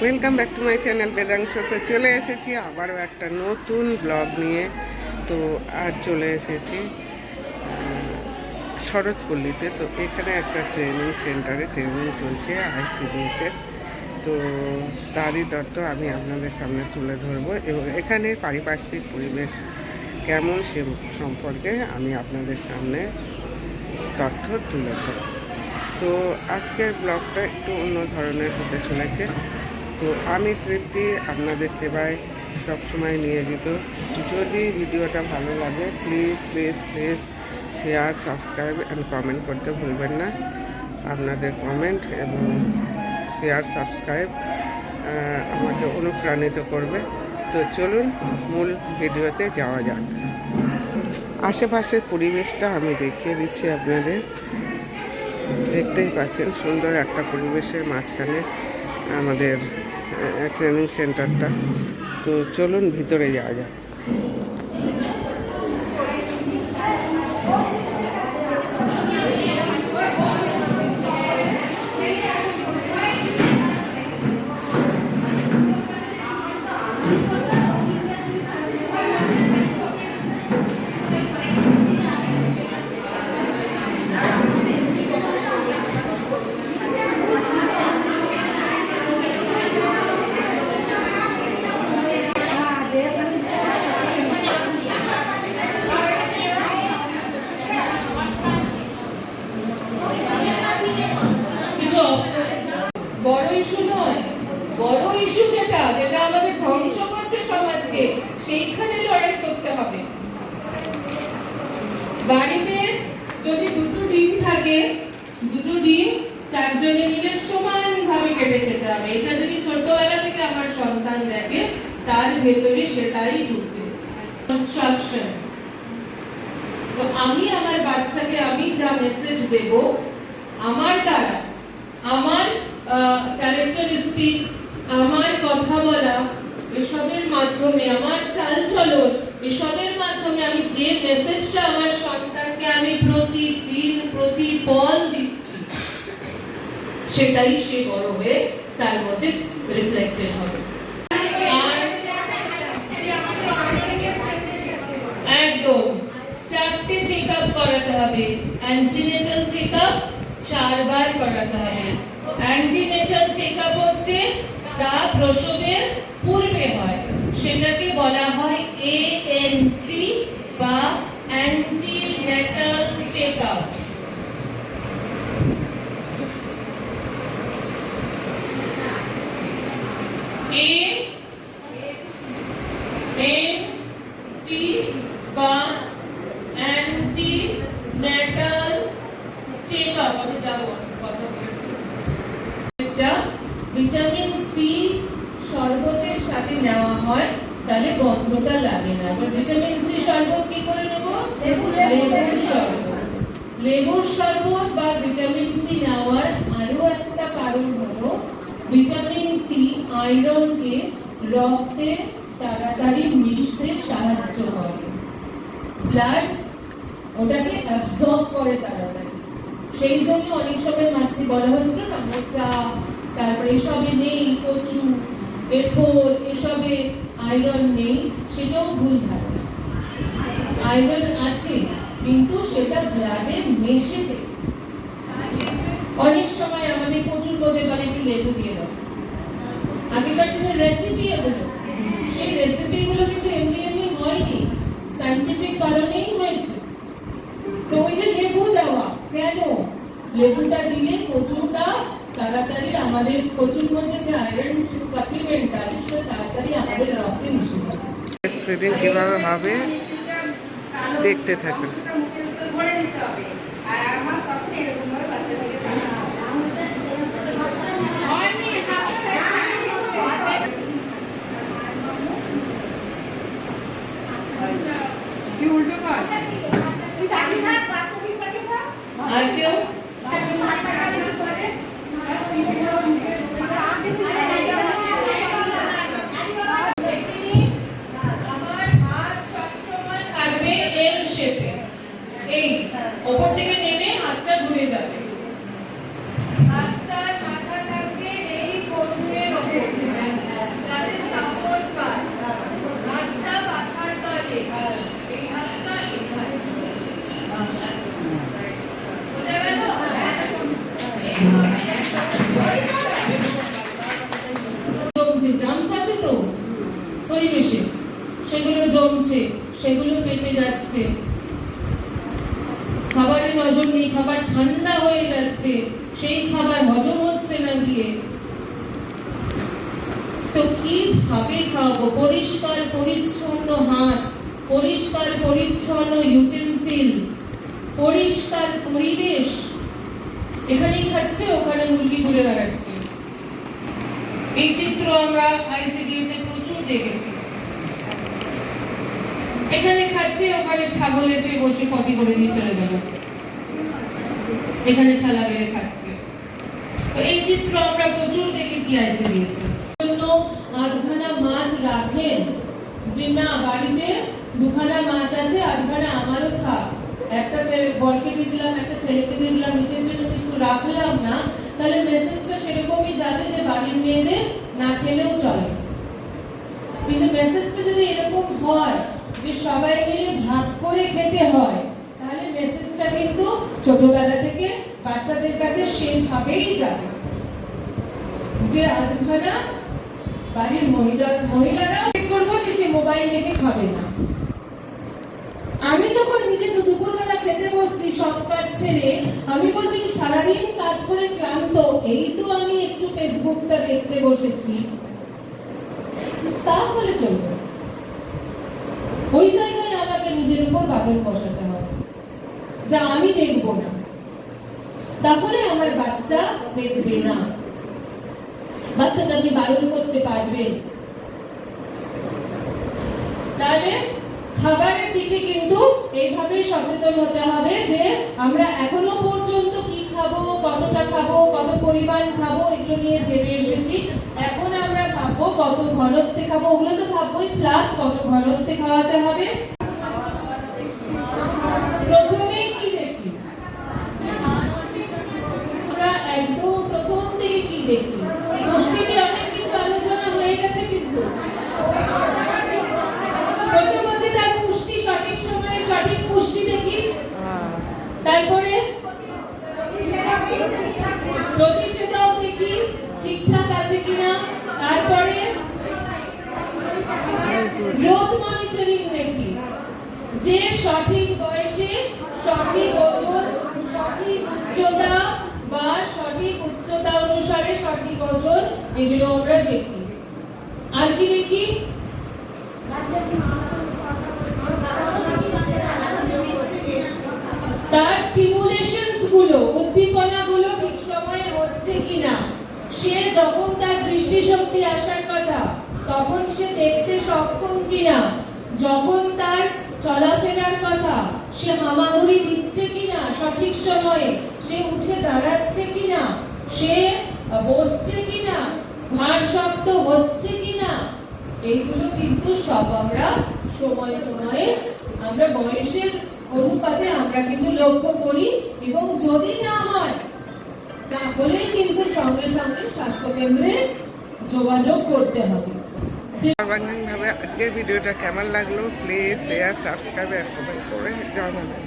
Welcome back to my channel Vedansh. তো চলে এসেছি আবারও একটা নতুন ব্লগ নিয়ে। তো আজ চলে এসেছি শরৎপল্লীতে। তো এখানে একটা ট্রেনিং সেন্টারে ট্রেনিং চলছে আইসিডিএসের। তো তারই তথ্য আমি আপনাদের সামনে তুলে ধরবো এবং এখানের পারিপার্শ্বিক পরিবেশ কেমন সে সম্পর্কে আমি আপনাদের সামনে তথ্য তুলে ধরব। তো আজকের ব্লগটা একটু অন্য ধরনের হতে চলেছে। তো আমি তৃপ্তি আপনাদের সেবায় সবসময় নিয়োজিত। যদি ভিডিওটা ভালো লাগে please please please share, subscribe and comment করতে ভুলবেন না। আপনাদের কমেন্ট এবং শেয়ার, সাবস্ক্রাইব আমাকে অনুপ্রাণিত করবে। তো চলুন মূল ভিডিওতে যাওয়া যাক। আশেপাশের পরিবেশটা আমি দেখিয়ে দিচ্ছি আপনাদের। দেখতেই পাচ্ছেন সুন্দর একটা পরিবেশের মাঝখানে আমাদের ট্রেনিং সেন্টারটা। তো চলুন ভিতরে যাওয়া যাক। বড় ইস্যু নয়, বড় ইস্যু যেটা আমাদের ধ্বংস করছে সমাজকে, সেইখানে লড়াই করতে হবে। বাড়িতে যদি দুটো ডিম থাকে, দুটো ডিম চারজনে মিলে সমানভাবে কেটে খেতে হবে। এটা যদি ছোটবেলা থেকে আমার সন্তান দেখে, তার ভেতরে সেটাই ঢুকবে। কনস্ট্রাকশন। তো আমি আমার বাচ্চাকে আমি যা মেসেজ দেব, আমার দ্বারা, আমার ক্যারেক্টারিস্টিক, আমার কথা বলা, এসবের মাধ্যমে, আমার চালচলন, এসবের মাধ্যমে আমি যে মেসেজটা আমার সন্তানকে আমি প্রতিদিন প্রতিপল দিচ্ছি, সেটাই সে বড় হয়ে তার মধ্যে রিফ্লেক্টেড হবে। একদম 4টে চেকআপ করাতে হবে। অ্যান্টিনেটাল চেকআপ 4 বার করাতে হবে। অ্যান্টিনেটাল চেকআপ হচ্ছে যা প্রসবের পূর্বে হয়, সেটাকে বলা হয় ANC বা অ্যান্টিনেটাল চেকআপ। ANC বা অ্যান্টিনেটাল চেকআপ। আমি যাব কথা বলছি। এটা ভিটামিন সি শরবতের সাথে নেওয়া হয়, তাহলে গন্ধটা লাগে না। এবার ভিটামিন সি শরবত কি করে নেব? লেবুর শরবত। লেবুর শরবত বা ভিটামিন সি নেওয়ার আরো একটা কারণ হলো ভিটামিন সি আয়রনকে রক্তে তাড়াতাড়ি মিশতে সাহায্য করে। ব্লাড ওটাকে অ্যাবজর্ব করে তাড়াতাড়ি। সেই জন্য অনেক সময় মাছলি বলা হয়েছিল না, মোচা, তারপরে এসবে নেই, কচু, এঠোর, এসবে আয়রন নেই, সেটাও ভুল ধারণা। আয়রন আছে, কিন্তু সেটা ব্লাডে মেশে দেয়। অনেক সময় আমাদের প্রচুর মধ্যে বলে একটু লেবু দিয়ে দাও। আগেকার দিনের রেসিপি এগুলো, সেই রেসিপিগুলো কিন্তু এমনি এমনি হয়নি, সায়েন্টিফিক কারণেই হয়েছে। তো ওই যে লেবু দেওয়া, কেন? লেবুটা দিলে কচুটা তাড়াতাড়ি আমাদের, কচুর মধ্যে যে আয়রন সাপ্লিমেন্ট আছে, সেটা তাড়াতাড়ি আমাদের রক্তে মিশে যাবে। স্প্রেডিং কিভাবে হবে দেখতে থাকুন। আর কেউ আমার হাত সবসময় থাকবে এল শেপে। এই ওপর জার্মস আছে তো পরিবেশে, সেগুলো জমছে, সেগুলো পেটে যাচ্ছে, খাবারে নজর নেই, খাবার ঠান্ডা হয়ে যাচ্ছে, সেই খাবার হজম হচ্ছে না গিয়ে। তো কিভাবে খাওয়াবো? পরিষ্কার পরিচ্ছন্ন হাত, পরিষ্কার পরিচ্ছন্ন ইউটেনসিল, পরিষ্কার পরিবেশ। এখানেই খাচ্ছে, ওখানে মুরগি ঘুরে বেড়াচ্ছে। এই চিত্র আমরা আইসিডিএস এ প্রচুর দেখেছি। এখানে খাচ্ছে, ওখানে ছাগল এসে বসে পটি করে দিয়ে চলে গেল, এখানে থালা বেড়ে খাচ্ছে। তো এই চিত্র আমরা প্রচুর দেখেছি আইসিডিএস এর। জন্য আধখানা মাছ রাখেন যে না বাড়িতে দুখানা মাছ আছে, আধখানা আমারও থাক, একটা বরকে দিয়ে দিলাম, একটা ছেলেকে দিয়ে দিলাম, নিজের জন্য কিছু রাখলাম না, তাহলে মেসেজটা সেরকমই যাবে যে বাড়ির মেয়েদের না খেলেও চলে। কিন্তু মেসেজটা যদি এরকম হয় যে সবাই মিলে ভাগ করে খেতে হয়, তাহলে মেসেজটা কিন্তু ছোটবেলা থেকে বাচ্চাদের কাছে সেভাবেই যাবে যে আধখানা বাড়ির মহিলারা করবো যে সে মোবাইল দেখে খাবে না। আমি যখন নিজেকে দুপুরবেলা খেতে বসছি সব কাজ ছেড়ে, আমি বলছি কি সারাদিন কাজ করে ক্লান্ত, এই তো আমি একটু ফেসবুকটা দেখতে বসেছি, তাহলে চলবে। ওই জায়গায় আমাকে নিজের উপর বাদল বসাতে হবে, যা আমি দেখব না, তাহলে আমার বাচ্চা দেখবে না। বাচ্চাটাকে বারণ করতে পারবেন। তাহলে খাবারের দিকে কিন্তু এইভাবে সচেতন হতে হবে যে আমরা এখনো পর্যন্ত কি খাবো, কতটা খাবো, কত পরিমাণ খাবো, এগুলো নিয়ে ভেবে এসেছি। এখন আমরা ভাববো কত ঘনত্বে খাবো, ওগুলো তো ভাববোই, প্লাস কত ঘনত্বে খাওয়াতে হবে। প্রথমে কি দেখি আমরা, একদম প্রথম থেকে কি দেখি, পুষ্টিতে অনেক কিছু আলোচনা হয়ে গেছে, কিন্তু প্রথম হচ্ছে তার পুষ্টি, সঠিক সময়ে সঠিক পুষ্টি দেখি। তারপরে প্রতিষেধক দেখি ঠিকঠাক আছে কিনা। তারপরে গ্রোথ মনিটরিং দেখি, যে সঠিক বয়সে সঠিক ওজন, সঠিক উচ্চতা বা সঠিক উচ্চতা অনুসারে সঠিক ওজন, এগুলো আমরা দেখি। আর কি দেখি? তার স্টিমুলেশনস গুলো, উদ্দীপনা গুলো ঠিক সময়ে হচ্ছে কিনা, সে যখন তার দৃষ্টিশক্তি আসার কথা তখন সে দেখতে সক্ষম কিনা, যখন তার চলাফেরার কথা সে হামাগুড়ি দিচ্ছে কিনা সঠিক সময়ে, সে উঠে দাঁড়াচ্ছে কিনা, সে বসছে কিনা, ঘাড় শক্ত হচ্ছে কিনা, এইগুলো কিন্তু সব আমরা সময় সময়ে, আমরা বয়সের অনুপাতে আমরা কিন্তু লক্ষ্য করি। এবং যদি না হয় তাহলে কিন্তু সঙ্গে সঙ্গে স্বাস্থ্য কেন্দ্রে যোগাযোগ করতে হবে। সর্বাঙ্গীনভাবে আজকের ভিডিওটা কেমন লাগলো প্লিজ শেয়ার, সাবস্ক্রাইব আর কমেন্ট করে জানাবেন।